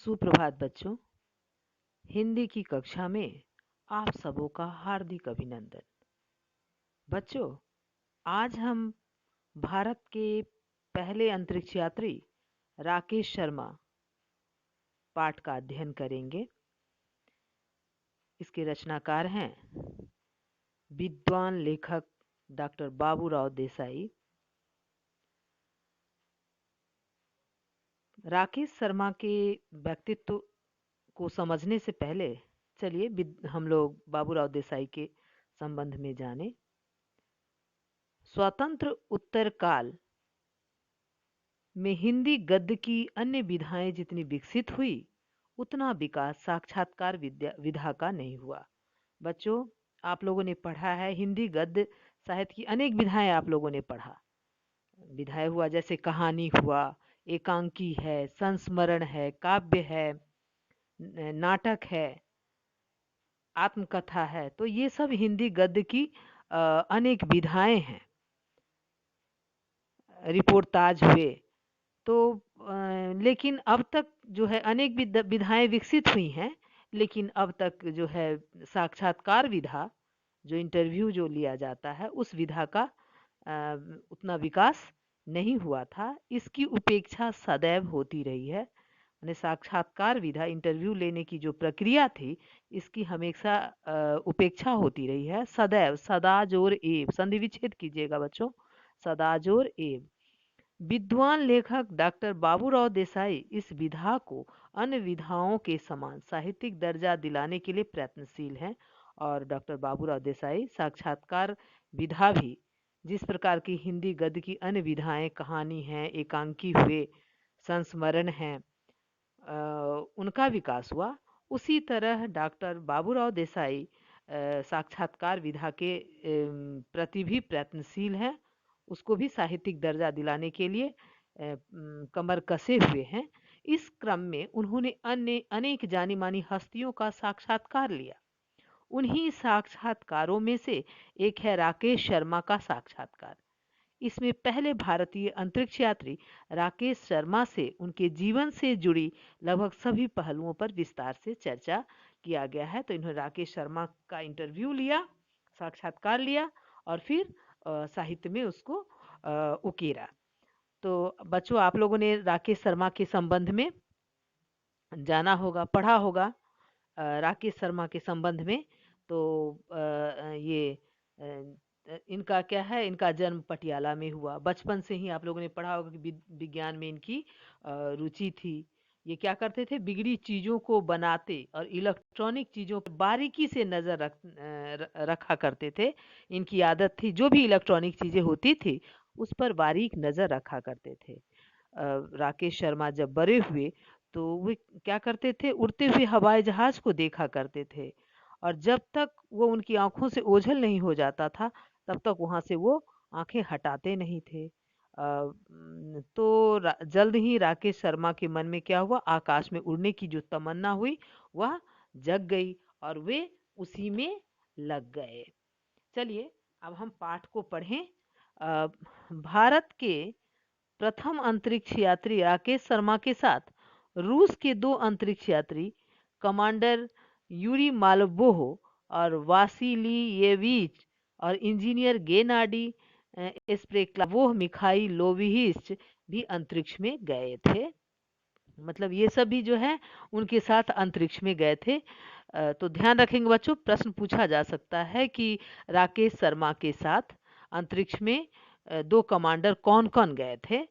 सुप्रभात बच्चों। हिंदी की कक्षा में आप सबों का हार्दिक अभिनंदन। बच्चों, आज हम भारत के पहले अंतरिक्ष यात्री राकेश शर्मा पाठ का अध्ययन करेंगे। इसके रचनाकार हैं विद्वान लेखक डॉक्टर बाबूराव देसाई। राकेश शर्मा के व्यक्तित्व को समझने से पहले चलिए हम लोग बाबूराव देसाई के संबंध में जानें। स्वतंत्र उत्तर काल में हिंदी गद्य की अन्य विधाएं जितनी विकसित हुई, उतना विकास साक्षात्कार विधा का नहीं हुआ। बच्चों, आप लोगों ने पढ़ा है हिंदी गद्य साहित्य की अनेक विधाएं आप लोगों ने पढ़ा। विधाएं हुआ जैसे कहानी हुआ, एकांकी है, संस्मरण है, काव्य है, नाटक है, आत्मकथा है। तो ये सब हिंदी गद्य की अनेक विधाएं हैं। रिपोर्टाज हुए। तो लेकिन अब तक जो है अनेक विधाएं विकसित हुई हैं, लेकिन अब तक जो है साक्षात्कार विधा, जो इंटरव्यू जो लिया जाता है, उस विधा का उतना विकास नहीं हुआ था। इसकी उपेक्षा सदैव होती रही है। यानी साक्षात्कार विधा, इंटरव्यू लेने की जो प्रक्रिया थी, इसकी हमेशा उपेक्षा होती रही है। सदैव, सदा जोर एव, संधि विच्छेद कीजिएगा बच्चों, सदा जोर एव। विद्वान लेखक डॉक्टर बाबूराव देसाई इस विधा को अन्य विधाओं के समान साहित्यिक दर्जा दिलाने के लिए प्रयत्नशील हैं। और डॉक्टर बाबूराव देसाई साक्षात्कार विधा भी, जिस प्रकार की हिंदी गद्य की अन्य विधाएं कहानी हैं, एकांकी हुए, संस्मरण हैं, उनका विकास हुआ, उसी तरह डॉक्टर बाबूराव देसाई साक्षात्कार विधा के प्रति भी प्रयत्नशील हैं। उसको भी साहित्यिक दर्जा दिलाने के लिए कमर कसे हुए हैं। इस क्रम में उन्होंने अन्य अनेक जानी मानी हस्तियों का साक्षात्कार लिया। उन्हीं साक्षात्कारों में से एक है राकेश शर्मा का साक्षात्कार। इसमें पहले भारतीय अंतरिक्ष यात्री राकेश शर्मा से उनके जीवन से जुड़ी लगभग सभी पहलुओं पर विस्तार से चर्चा किया गया है। तो इन्होंने राकेश शर्मा का इंटरव्यू लिया, साक्षात्कार लिया और फिर साहित्य में उसको उकेरा। तो बच्चों, आप लोगों ने राकेश शर्मा के संबंध में जाना होगा, पढ़ा होगा राकेश शर्मा के संबंध में। तो ये इनका क्या है, इनका जन्म पटियाला में हुआ। बचपन से ही आप लोगों ने पढ़ा होगा कि विज्ञान में इनकी रुचि थी। ये क्या करते थे, बिगड़ी चीज़ों को बनाते और इलेक्ट्रॉनिक चीज़ों पर बारीकी से नज़र रखा करते थे। इनकी आदत थी, जो भी इलेक्ट्रॉनिक चीज़ें होती थी उस पर बारीक नज़र रखा करते थे। राकेश शर्मा जब बड़े हुए तो वे क्या करते थे, उड़ते हुए हवाई जहाज को देखा करते थे। और जब तक वो उनकी आंखों से ओझल नहीं हो जाता था, तब तक वहाँ से वो आंखें हटाते नहीं थे। तो जल्द ही राकेश शर्मा के मन में क्या हुआ, आकाश में उड़ने की जो तमन्ना हुई वह जग गई और वे उसी में लग गए। चलिए अब हम पाठ को पढ़ें। भारत के प्रथम अंतरिक्ष यात्री राकेश शर्मा के साथ रूस के दो अंतरिक्ष यात्री कमांडर यूरी मालवोह और वासिलियेविच और इंजीनियर गेनाडी स्प्रेक्लावोह मिखाइलोविच भी अंतरिक्ष में गए थे। मतलब ये सब भी जो है उनके साथ अंतरिक्ष में गए थे। तो ध्यान रखेंगे बच्चों, प्रश्न पूछा जा सकता है कि राकेश शर्मा के साथ अंतरिक्ष में दो कमांडर कौन कौन गए थे।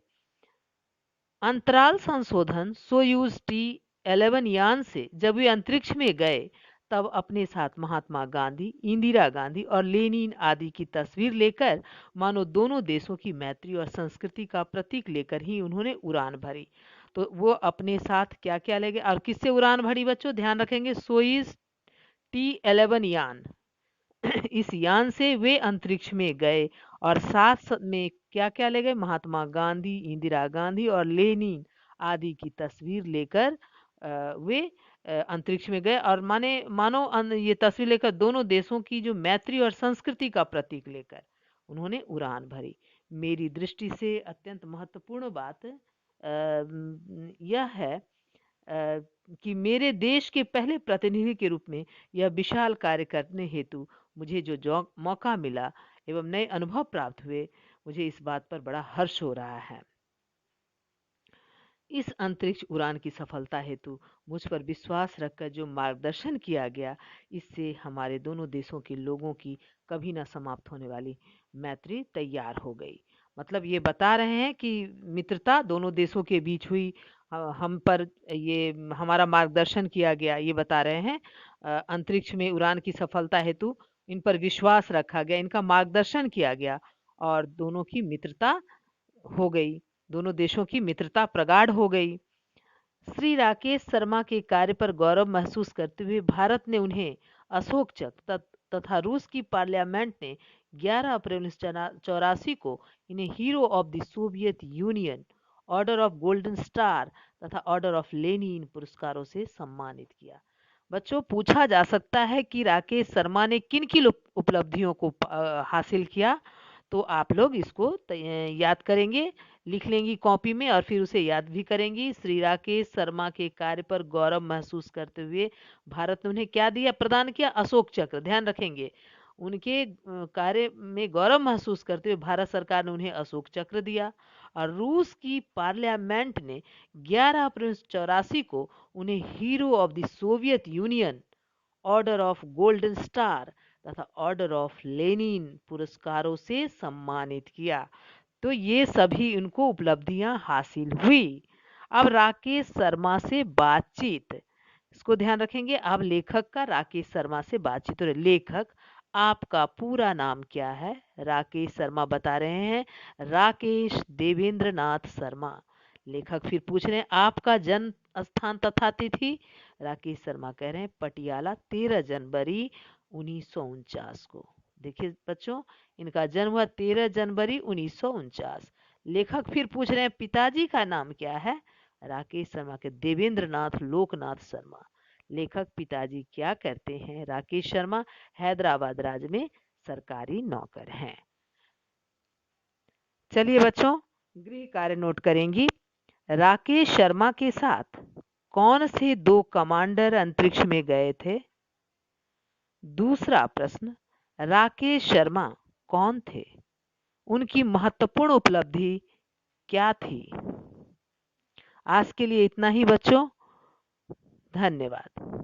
अंतराल संशोधन सोयूज T11 यान से जब वे अंतरिक्ष में गए, तब अपने साथ महात्मा गांधी, इंदिरा गांधी और लेनिन आदि की तस्वीर लेकर, मानो दोनों देशों की मैत्री और संस्कृति का प्रतीक लेकर ही उन्होंने उड़ान भरी। तो वो अपने साथ क्या क्या ले गए और किससे उड़ान भरी बच्चों, ध्यान रखेंगे, सोयूज T11 यान इस यान से वे अंतरिक्ष में गए और साथ में क्या क्या ले गए, महात्मा गांधी, इंदिरा गांधी और लेनिन आदि की तस्वीर लेकर वे अंतरिक्ष में गए। और मानो ये तस्वीर लेकर दोनों देशों की जो मैत्री और संस्कृति का प्रतीक लेकर उन्होंने उड़ान भरी। मेरी दृष्टि से अत्यंत महत्वपूर्ण बात यह है कि मेरे देश के पहले प्रतिनिधि के रूप में यह विशाल कार्य करने हेतु मुझे जो मौका मिला एवं नए अनुभव प्राप्त हुए, मुझे इस बात पर बड़ा हर्ष हो रहा है। इस अंतरिक्ष उड़ान की सफलता हेतु मुझ पर विश्वास रखकर जो मार्गदर्शन किया गया, इससे हमारे दोनों देशों के लोगों की कभी ना समाप्त होने वाली मैत्री तैयार हो गई। मतलब ये बता रहे हैं कि मित्रता दोनों देशों के बीच हुई, हम पर ये हमारा मार्गदर्शन किया गया, ये बता रहे हैं। अंतरिक्ष में उड़ान की सफलता हेतु इन पर विश्वास रखा गया, इनका मार्गदर्शन किया गया और दोनों की मित्रता हो गई, दोनों देशों की मित्रता प्रगाढ़ हो गई। श्री राकेश शर्मा के कार्य पर गौरव महसूस करते हुए भारत ने उन्हें अशोक चक्र तथा रूस की पार्लियामेंट ने 11 अप्रैल 1984 को इन्हें hero of the Soviet union, order of golden star तथा ऑर्डर ऑफ लेनिन पुरस्कारों से सम्मानित किया। बच्चों, पूछा जा सकता है कि राकेश शर्मा ने किन किन उपलब्धियों को हासिल किया, तो आप लोग इसको याद करेंगे, लिख लेंगी कॉपी में और फिर उसे याद भी करेंगी। श्री राकेश शर्मा के कार्य पर गौरव महसूस करते हुए भारत ने उन्हें क्या दिया, प्रदान किया, अशोक चक्र। ध्यान रखेंगे, उनके कार्य में गौरव महसूस करते हुए भारत सरकार ने उन्हें अशोक चक्र दिया। और रूस की पार्लियामेंट ने 11 अप्रैल 1984 को उन्हें hero of the Soviet union, order of golden star तथा ऑर्डर ऑफ लेनिन पुरस्कारों से सम्मानित किया। तो ये सभी उनको उपलब्धियां हासिल हुई। अब राकेश शर्मा से बातचीत, इसको ध्यान रखेंगे। अब लेखक का राकेश शर्मा से बातचीत, तो लेखक, आपका पूरा नाम क्या है? राकेश शर्मा बता रहे हैं, राकेश देवेंद्र नाथ शर्मा। लेखक फिर पूछ रहे हैं, आपका जन्म स्थान तथा तिथि? राकेश शर्मा कह रहे हैं, पटियाला, 13 जनवरी 1949 को। देखिए बच्चों, इनका जन्म हुआ 13 जनवरी 1949। लेखक फिर पूछ रहे हैं, पिताजी का नाम क्या है? राकेश शर्मा के देवेंद्र नाथ लोकनाथ शर्मा। लेखक पिताजी क्या करते हैं? राकेश शर्मा हैदराबाद राज्य में सरकारी नौकर हैं। चलिए बच्चों, गृह कार्य नोट करेंगी। राकेश शर्मा के साथ कौन से 2 कमांडर अंतरिक्ष में गए थे? दूसरा प्रश्न, राकेश शर्मा कौन थे? उनकी महत्वपूर्ण उपलब्धि क्या थी? आज के लिए इतना ही बच्चों, धन्यवाद।